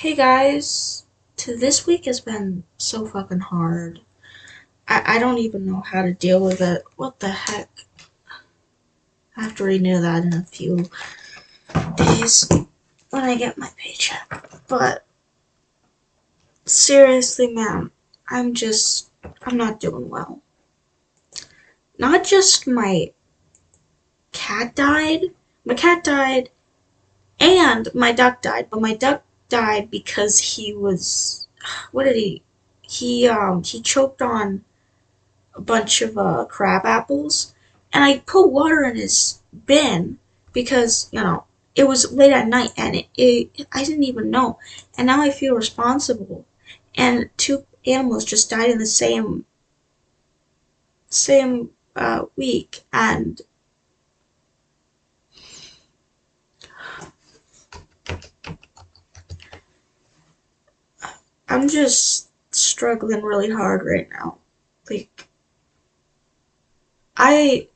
Hey guys, this week has been so fucking hard. I don't even know how to deal with it. What the heck? I have to renew that in a few days when I get my paycheck. But seriously, man, I'm not doing well. Not just cat died, my cat died, and my duck died, but my duck died because what did he choked on a bunch of crab apples, and I put water in his bin because it was late at night and I didn't even know, and now I feel responsible. And two animals just died in the same week, and I'm just struggling really hard right now. Like I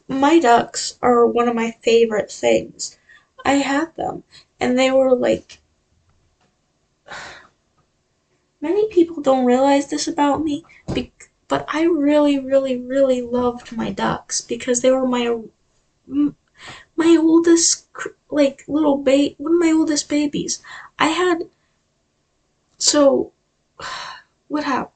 my ducks are one of my favorite things. I had them, and they were like, many people don't realize this about me, but I really, really, really loved my ducks because they were my oldest, like little one of my oldest babies. I had so what happened?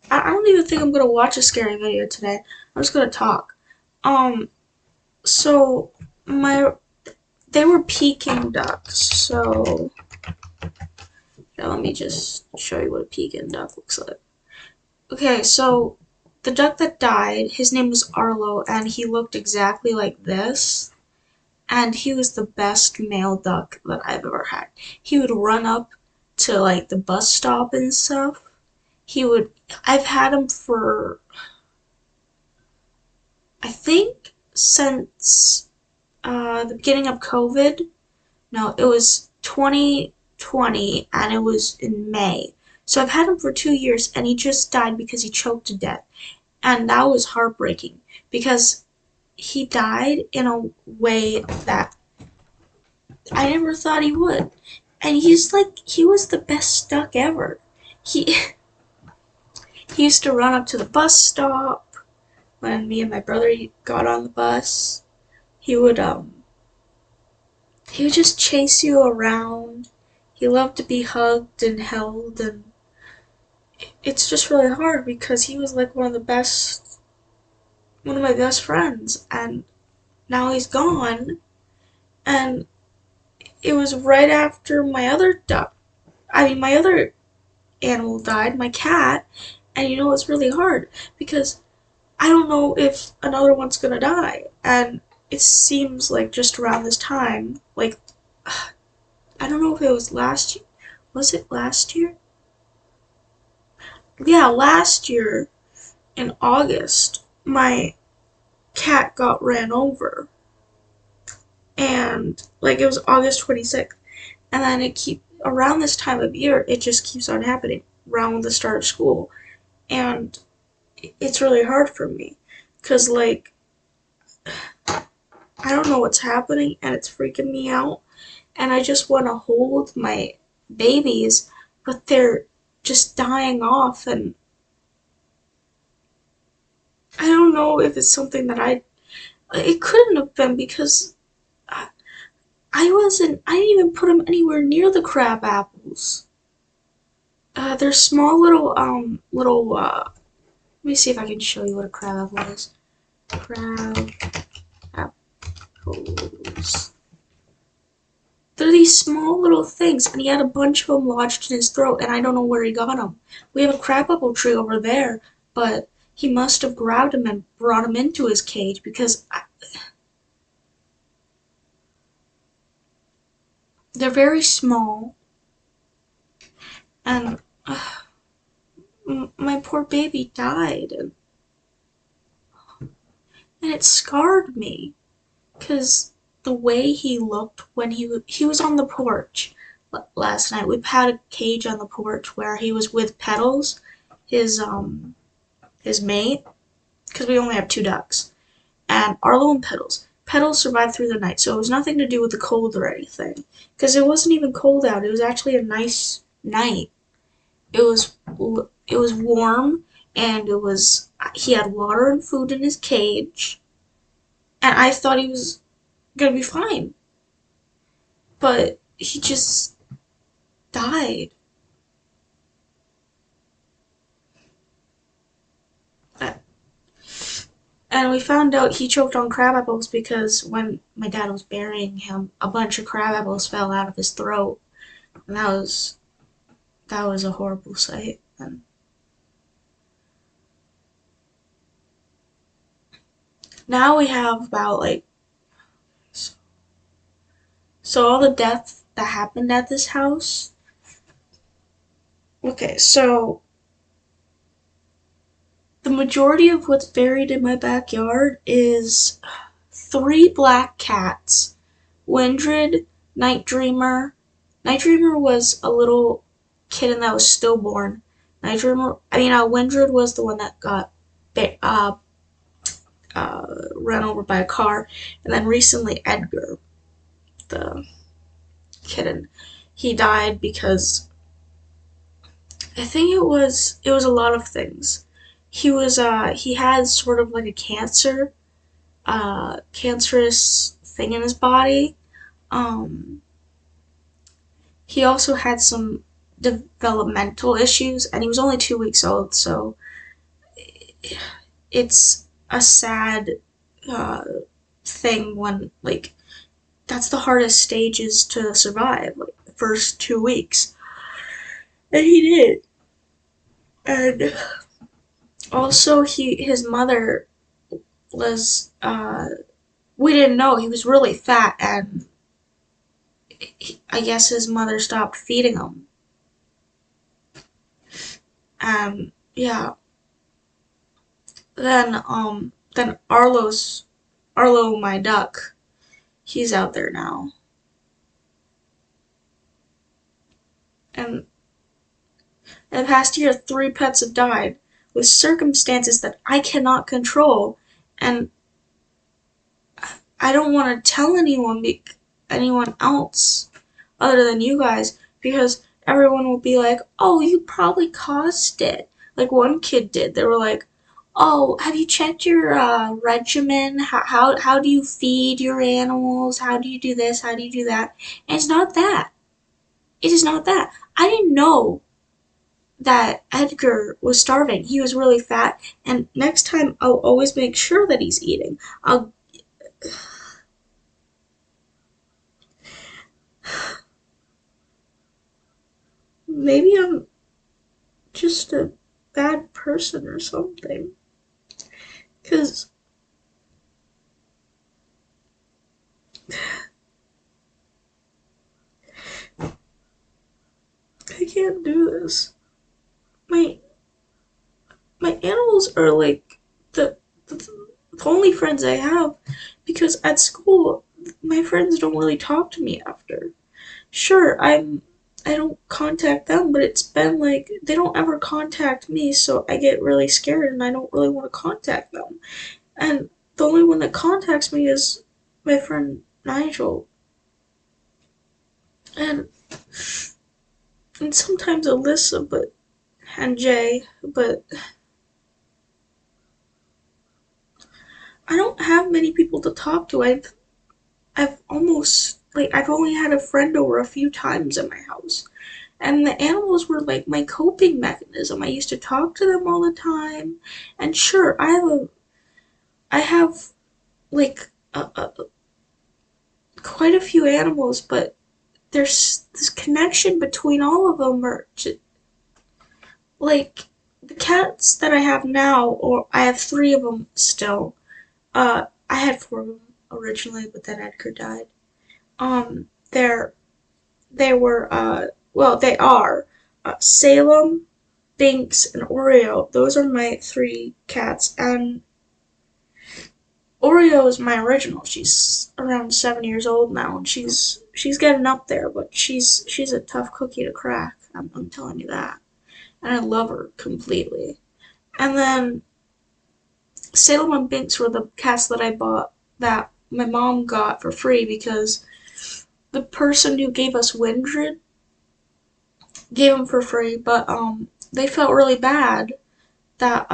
I don't even think I'm gonna watch a scary video today. I'm just gonna talk. Um, so my they were Peking ducks. So yeah, let me just show you what a Peking duck looks like. Okay, so the duck that died, his name was Arlo, and he looked exactly like this. And he was the best male duck that I've ever had. He would run up to like the bus stop and stuff. He would, I've had him for, I think, since the beginning of COVID. No, it was 2020 and it was in May. So I've had him for 2 years and he just died because he choked to death. And that was heartbreaking because he died in a way that I never thought he would. And he was the best duck ever. He he used to run up to the bus stop when me and my brother got on the bus. He would he would just chase you around. He loved to be hugged and held, and it's just really hard because he was like one of my best friends, and now he's gone. And it was right after my other animal died, my cat. And it's really hard because I don't know if another one's gonna die. And it seems like just around this time, like, I don't know if it was last year. Was it last year? Yeah, last year in August, my cat got ran over. And, like, it was August 26th. And then around this time of year, it just keeps on happening around the start of school. And it's really hard for me because, like, I don't know what's happening and it's freaking me out. And I just want to hold my babies, but they're just dying off. And I don't know if it's something it couldn't have been because I, I didn't even put them anywhere near the crab apples. They're small let me see if I can show you what a crab apple is. Crab apples. They're these small little things, and he had a bunch of them lodged in his throat, and I don't know where he got them. We have a crabapple tree over there, but he must have grabbed them and brought them into his cage because they're very small, and my poor baby died, and it scarred me because the way he looked when he was on the porch last night. We had a cage on the porch where he was with Petals, his his mate, because we only have two ducks, and Arlo and Petals. Petals survived through the night, so it was nothing to do with the cold or anything. Because it wasn't even cold out. It was actually a nice night. It was it was warm, and it was he had water and food in his cage, and I thought he was gonna be fine, but he just died. And we found out he choked on crab apples because when my dad was burying him, a bunch of crab apples fell out of his throat, and that was a horrible sight. And now we have about like so all the death that happened at this house. Okay, so the majority of what's buried in my backyard is three black cats, Windred, Night Dreamer. Night Dreamer was a little kitten that was stillborn. Windred was the one that got run over by a car, and then recently Edgar, the kitten, he died because I think it was a lot of things. He had sort of like a cancerous thing in his body. Um, he also had some developmental issues, and he was only 2 weeks old, so it's a sad uh, thing when like that's the hardest stages to survive, like the first 2 weeks, and he did. And also, his mother was we didn't know he was really fat, and I guess his mother stopped feeding him. And yeah, then Arlo, my duck, he's out there now. And in the past year, three pets have died with circumstances that I cannot control, and I don't want to tell anyone else other than you guys because everyone will be like, "Oh, you probably caused it." Like one kid did. They were like, "Oh, have you checked your regimen? How do you feed your animals? How do you do this? How do you do that?" And it's not that. It is not that. I didn't know that Edgar was starving. He was really fat, and next time I'll always make sure that he's eating. I'll maybe I'm just a bad person or something. Because I can't do this. My my animals are like the only friends I have because at school my friends don't really talk to me after. Sure, I don't contact them, but it's been like they don't ever contact me, so I get really scared and I don't really want to contact them. And the only one that contacts me is my friend Nigel, and sometimes Alyssa, and Jay, but I don't have many people to talk to. I've only had a friend over a few times at my house. And the animals were like my coping mechanism. I used to talk to them all the time. And sure, I have like quite a few animals, but there's this connection between all of them. Like the cats that I have now, or I have three of them still. I had four of them originally, but then Edgar died. They're they were they are Salem, Binks, and Oreo. Those are my three cats, and Oreo is my original. She's around 7 years old now, and she's getting up there, but she's a tough cookie to crack. I'm telling you that, and I love her completely. And then Salem and Binks were the cats that I bought that my mom got for free because the person who gave us Windred gave them for free, but they felt really bad that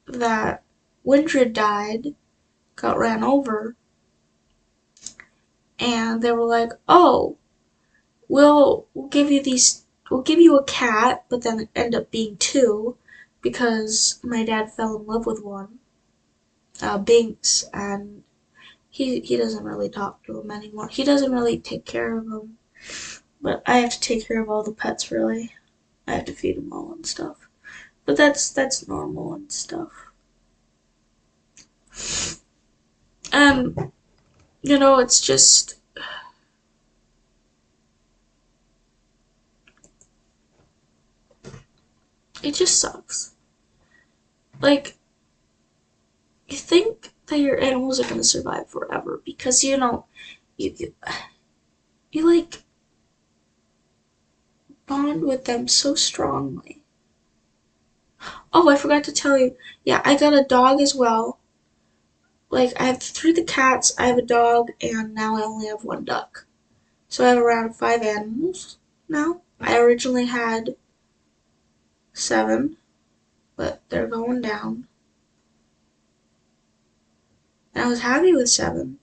that Windred died, got ran over, and they were like, "Oh, we'll give you these, we'll give you a cat," but then it ended up being two because my dad fell in love with one, Binks, and he doesn't really talk to him anymore. He doesn't really take care of him, but I have to take care of all the pets really. I have to feed them all and stuff. But that's normal and stuff. And it's just it just sucks. Like you think that your animals are gonna survive forever because you you like bond with them so strongly. Oh, I forgot to tell you. Yeah, I got a dog as well. Like I have three of the cats, I have a dog, and now I only have one duck. So I have around five animals now. I originally had seven, but they're going down. And I was happy with seven.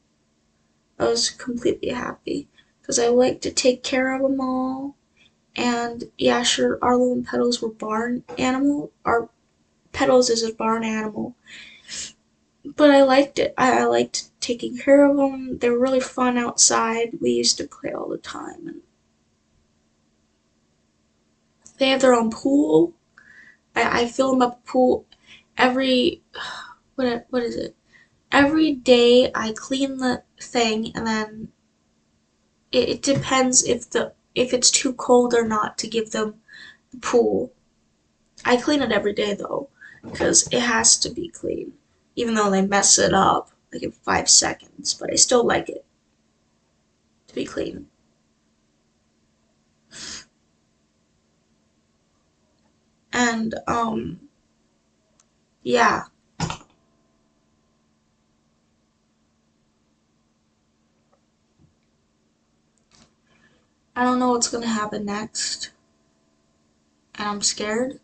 I was completely happy because I like to take care of them all. And yeah, sure, Arlo and Petals were barn animal. Our Petals is a barn animal, but I liked it. I liked taking care of them. They were really fun outside. We used to play all the time, and they have their own pool. I fill them up a pool every what is it? Every day I clean the thing, and then it depends if it's too cold or not to give them the pool. I clean it every day though, because it has to be clean, even though they mess it up like in 5 seconds. But I still like it to be clean. And yeah, I don't know what's gonna happen next, and I'm scared.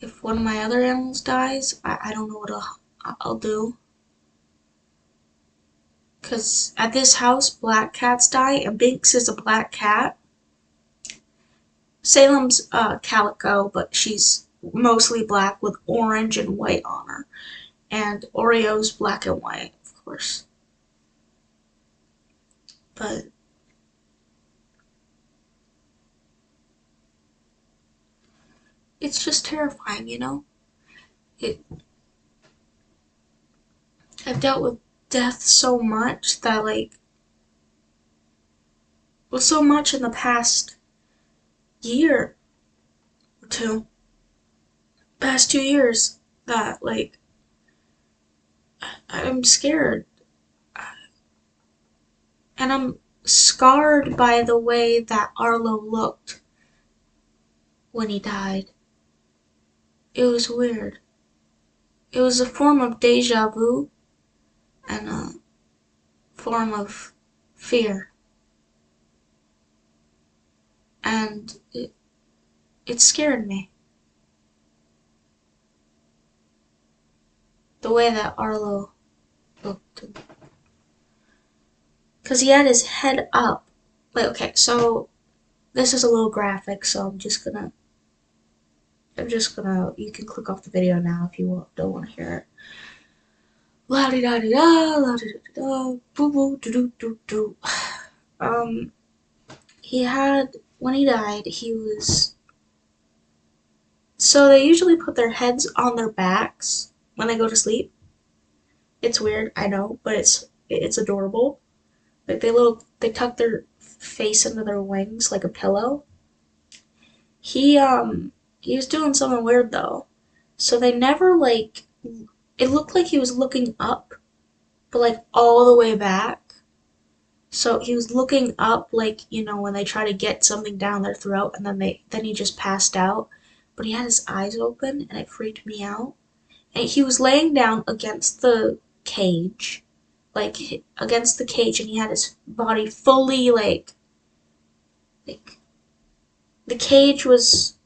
If one of my other animals dies, I don't know what I'll do. Because at this house, black cats die, and Binks is a black cat. Salem's calico, but she's mostly black with orange and white on her. And Oreo's black and white, of course. But it's just terrifying. It I've dealt with death so much that well, so much in the past year or two, past 2 years that I'm scared, and I'm scarred by the way that Arlo looked when he died. It was weird. It was a form of deja vu and a form of fear, and it scared me. The way that Arlo looked, because he had his head up. Like, okay, so this is a little graphic, so you can click off the video now if you don't want to hear it. La di da di da, la di da di da, boo boo doo doo doo doo. Um, he had, when he died, he was, so they usually put their heads on their backs when they go to sleep. It's weird, I know, but it's adorable. Like they tuck their face into their wings like a pillow. He was doing something weird though. So they never it looked like he was looking up, but like all the way back. So he was looking up like, when they try to get something down their throat and then he just passed out. But he had his eyes open and it freaked me out. and he was laying down against the cage, like against the cage, and he had his body fully like the cage was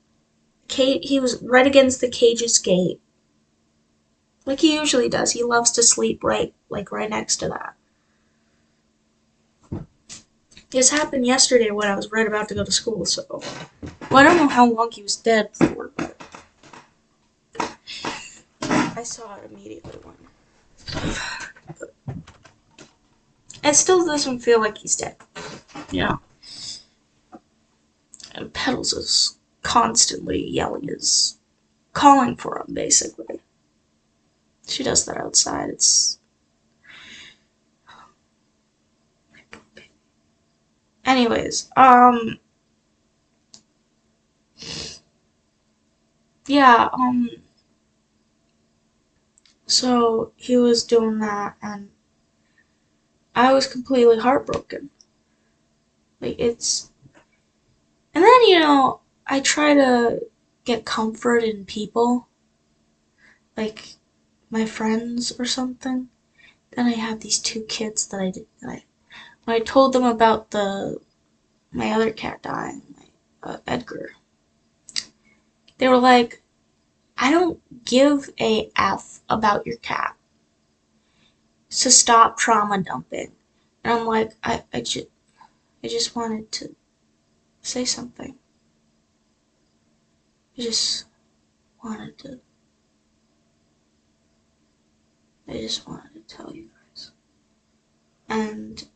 he was right against the cage's gate, like he usually does. He loves to sleep right next to that. This happened yesterday when I was right about to go to school, so well, I don't know how long he was dead for, but I saw it immediately when. It still doesn't feel like he's dead. Yeah. And Petals is constantly yelling, is calling for him, basically. She does that outside. It's. Anyways, yeah, so he was doing that, and I was completely heartbroken. Like, it's. And then, I try to get comfort in people, like my friends or something. Then I have these two kids that I did. When I told them about my other cat dying, Edgar, they were like, "I don't give a f about your cat. So stop trauma dumping." And I'm like, I just wanted to say something. I just wanted to. I just wanted to tell you guys. And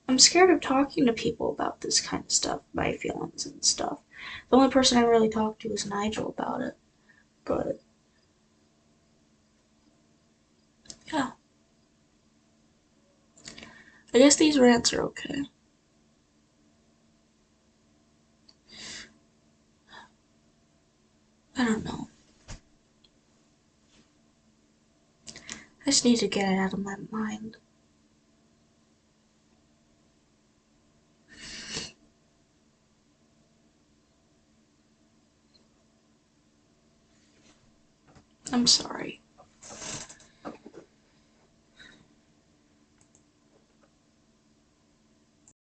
I'm scared of talking to people about this kind of stuff, my feelings and stuff. The only person I really talk to is Nigel about it. But yeah, I guess these rants are okay. I don't know. I just need to get it out of my mind. I'm sorry.